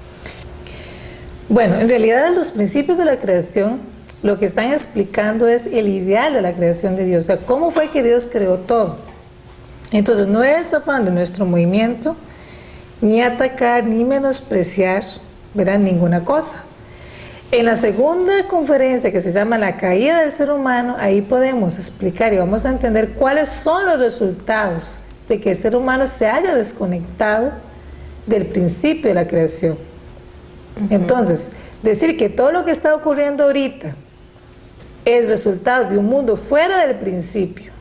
Speaker 1: Bueno, en realidad los principios de la creación lo que están explicando es el ideal de la creación de Dios, o sea, cómo fue que Dios creó todo. Entonces, no es afán de nuestro movimiento ni atacar ni menospreciar, ¿verdad?, ninguna cosa. En la segunda conferencia, que se llama La caída del ser humano, ahí podemos explicar y vamos a entender cuáles son los resultados de que el ser humano se haya desconectado del principio de la creación. Entonces, decir que todo lo que está ocurriendo ahorita es resultado de un mundo fuera del principio,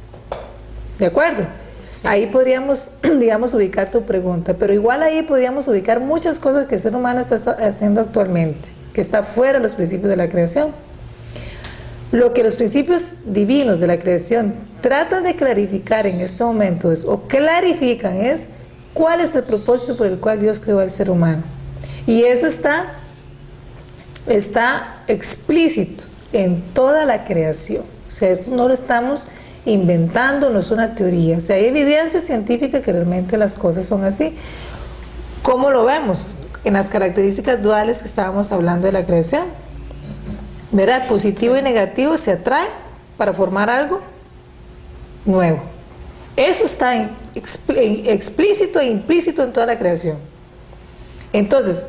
Speaker 1: ¿de acuerdo? Sí. Ahí podríamos, digamos, ubicar tu pregunta, pero igual ahí podríamos ubicar muchas cosas que el ser humano está haciendo actualmente, que está fuera de los principios de la creación. Lo que los principios divinos de la creación tratan de clarificar en este momento es, o clarifican es, cuál es el propósito por el cual Dios creó al ser humano. Y eso está explícito en toda la creación. O sea, esto no lo estamos inventando, no es una teoría. O sea, hay evidencia científica que realmente las cosas son así. ¿Cómo lo vemos? En las características duales que estábamos hablando de la creación. ¿Verdad? Positivo y negativo se atraen para formar algo nuevo. Eso está explícito e implícito en toda la creación. Entonces,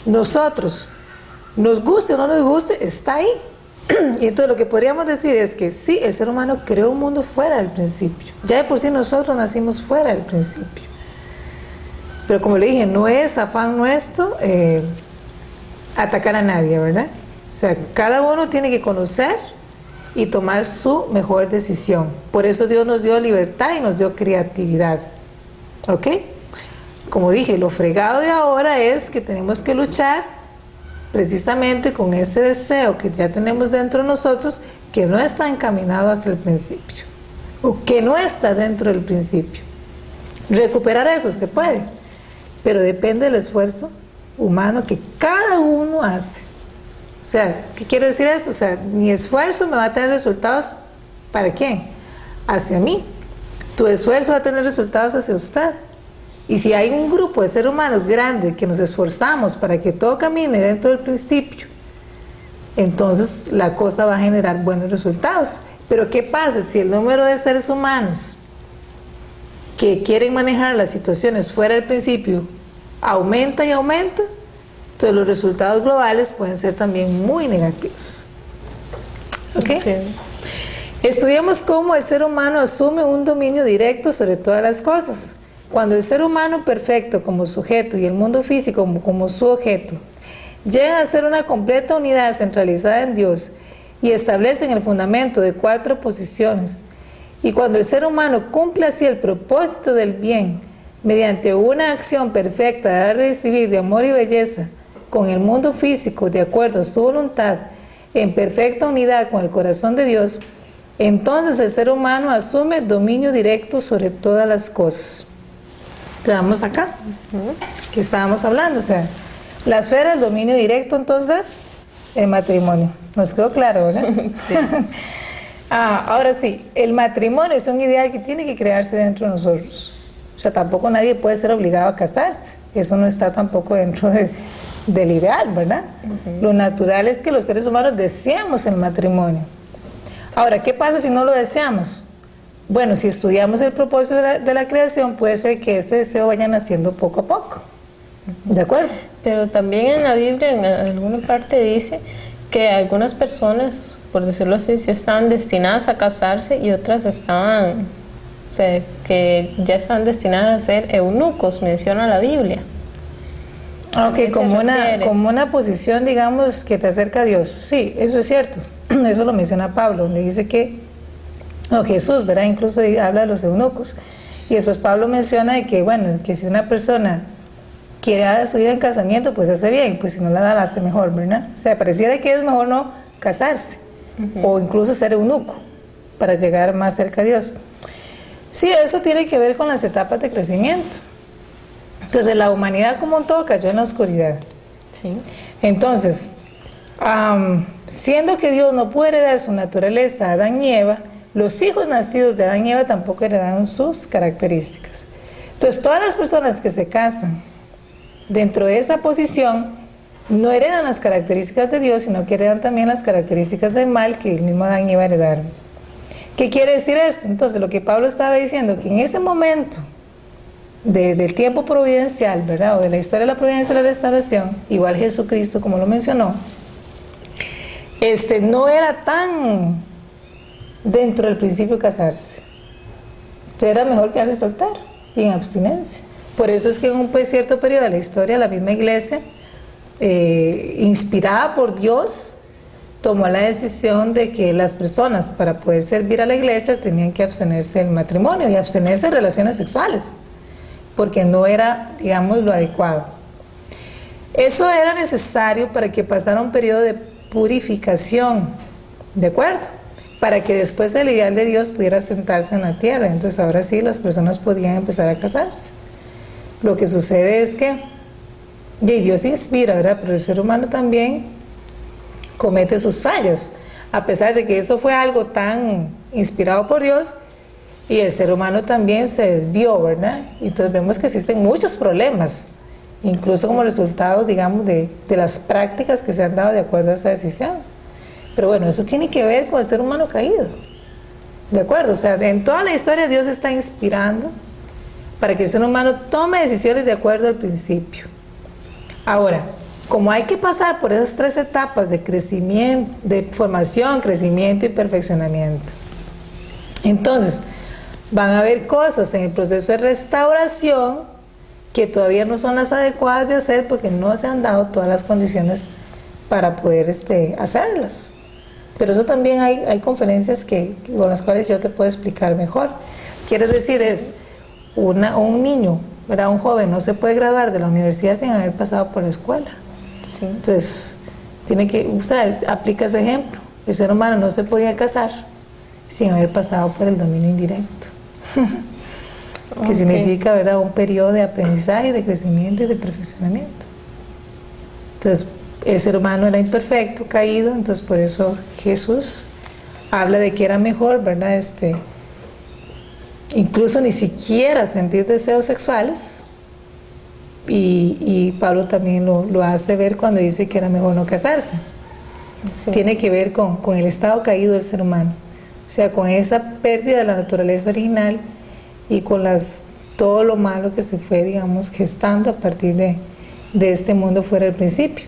Speaker 1: nosotros, nos guste o no nos guste, está ahí. Y entonces lo que podríamos decir es que sí, el ser humano creó un mundo fuera del principio. Ya de por sí nosotros nacimos fuera del principio. Pero como le dije, no es afán nuestro atacar a nadie, ¿verdad? O sea, cada uno tiene que conocer y tomar su mejor decisión. Por eso Dios nos dio libertad y nos dio creatividad. ¿Ok? Como dije, lo fregado de ahora es que tenemos que luchar precisamente con ese deseo que ya tenemos dentro de nosotros, que no está encaminado hacia el principio, o que no está dentro del principio. Recuperar eso se puede, pero depende del esfuerzo humano que cada uno hace. O sea, ¿qué quiere decir eso? O sea, mi esfuerzo me va a tener resultados, ¿para quién? Hacia mí. Tu esfuerzo va a tener resultados hacia usted. Y si hay un grupo de seres humanos grande que nos esforzamos para que todo camine dentro del principio, entonces la cosa va a generar buenos resultados. Pero ¿qué pasa si el número de seres humanos que quieren manejar las situaciones fuera del principio aumenta y aumenta? Entonces los resultados globales pueden ser también muy negativos. ¿Ok? Okay. Estudiamos cómo el ser humano asume un dominio directo sobre todas las cosas. Cuando el ser humano perfecto como sujeto y el mundo físico como su objeto llegan a ser una completa unidad centralizada en Dios y establecen el fundamento de 4 posiciones, y cuando el ser humano cumple así el propósito del bien mediante una acción perfecta de dar y recibir de amor y belleza con el mundo físico de acuerdo a su voluntad, en perfecta unidad con el corazón de Dios, entonces el ser humano asume dominio directo sobre todas las cosas. Vamos acá, que estábamos hablando, o sea, la esfera del dominio directo, entonces, el matrimonio. Nos quedó claro, ¿verdad? Sí. Ahora sí, el matrimonio es un ideal que tiene que crearse dentro de nosotros. O sea, tampoco nadie puede ser obligado a casarse. Eso no está tampoco dentro del ideal, ¿verdad? Lo natural es que los seres humanos deseamos el matrimonio. Ahora, ¿qué pasa si no lo deseamos? Bueno, si estudiamos el propósito de la creación, puede ser que ese deseo vaya naciendo poco a poco. ¿De acuerdo?
Speaker 2: Pero también en la Biblia, en alguna parte dice que algunas personas, por decirlo así, sí estaban destinadas a casarse y otras estaban, o sea, que ya están destinadas a ser eunucos, menciona la Biblia.
Speaker 1: Ok, como una posición, digamos, que te acerca a Dios. Sí, eso es cierto. Eso lo menciona Pablo, donde dice que Jesús, ¿verdad? Incluso habla de los eunucos. Y después Pablo menciona de que, bueno, que si una persona quiere dar su vida en casamiento, pues hace bien, pues si no la da, la hace mejor, ¿verdad? O sea, pareciera que es mejor no casarse, o incluso ser eunuco, para llegar más cerca a Dios. Sí, eso tiene que ver con las etapas de crecimiento. Entonces, la humanidad como un todo cayó en la oscuridad. Sí. Entonces, siendo que Dios no puede heredar su naturaleza a Adán y Eva, los hijos nacidos de Adán y Eva tampoco heredaron sus características. Entonces, todas las personas que se casan dentro de esa posición no heredan las características de Dios, sino que heredan también las características del mal que el mismo Adán iba a heredar. ¿Qué quiere decir esto? Entonces, lo que Pablo estaba diciendo, que en ese momento del tiempo providencial, ¿verdad? O de la historia de la providencia y la restauración, igual Jesucristo, como lo mencionó, no era tan dentro del principio casarse. Entonces era mejor quedarse soltero y en abstinencia. Por eso es que en un cierto periodo de la historia, la misma iglesia, inspirada por Dios, tomó la decisión de que las personas, para poder servir a la iglesia, tenían que abstenerse del matrimonio y abstenerse de relaciones sexuales, porque no era, digamos, lo adecuado. Eso era necesario para que pasara un periodo de purificación, ¿de acuerdo? Para que después el ideal de Dios pudiera sentarse en la tierra. Entonces ahora sí las personas podían empezar a casarse. Lo que sucede es que Dios inspira, ¿verdad? Pero el ser humano también comete sus fallas, a pesar de que eso fue algo tan inspirado por Dios, y el ser humano también se desvió, ¿verdad? Entonces vemos que existen muchos problemas, incluso como resultado, digamos, de las prácticas que se han dado de acuerdo a esa decisión. Pero bueno, eso tiene que ver con el ser humano caído, ¿de acuerdo? O sea, en toda la historia Dios está inspirando para que el ser humano tome decisiones de acuerdo al principio. Ahora, como hay que pasar por esas 3 etapas de crecimiento, de formación, crecimiento y perfeccionamiento, entonces van a haber cosas en el proceso de restauración que todavía no son las adecuadas de hacer porque no se han dado todas las condiciones para poder hacerlas. Pero eso también hay conferencias con las cuales yo te puedo explicar mejor. Quiere decir, un niño, ¿verdad? Un joven no se puede graduar de la universidad sin haber pasado por la escuela. Sí. Entonces, aplica ese ejemplo. El ser humano no se podía casar sin haber pasado por el dominio indirecto. Que significa, ¿verdad?, un periodo de aprendizaje, de crecimiento y de perfeccionamiento. Entonces, el ser humano era imperfecto, caído, entonces por eso Jesús habla de que era mejor, ¿verdad?, incluso ni siquiera sentir deseos sexuales, y Pablo también lo hace ver cuando dice que era mejor no casarse. Sí. Tiene que ver con el estado caído del ser humano, o sea, con esa pérdida de la naturaleza original y con todo lo malo que se fue, digamos, gestando a partir de este mundo fuera del principio.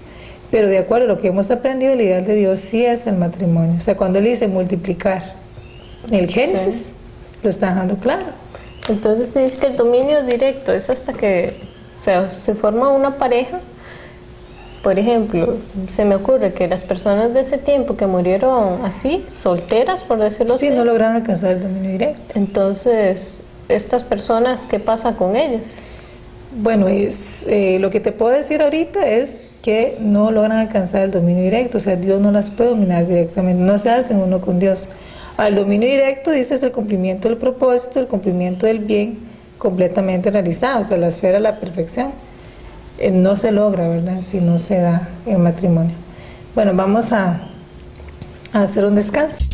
Speaker 1: Pero de acuerdo a lo que hemos aprendido, el ideal de Dios sí es el matrimonio. O sea, cuando Él dice multiplicar en el Génesis, lo está dejando claro.
Speaker 2: Entonces se dice que el dominio directo es hasta que, o sea, se forma una pareja. Por ejemplo, se me ocurre que las personas de ese tiempo que murieron así, solteras, por decirlo así,
Speaker 1: no lograron alcanzar el dominio directo.
Speaker 2: Entonces, estas personas, ¿qué pasa con ellas?
Speaker 1: Bueno, lo que te puedo decir ahorita es que no logran alcanzar el dominio directo, o sea, Dios no las puede dominar directamente, no se hacen uno con Dios. Al dominio directo dice es el cumplimiento del propósito, el cumplimiento del bien completamente realizado, o sea, la esfera de la perfección. No se logra, ¿verdad?, si no se da el matrimonio. Bueno, vamos a hacer un descanso.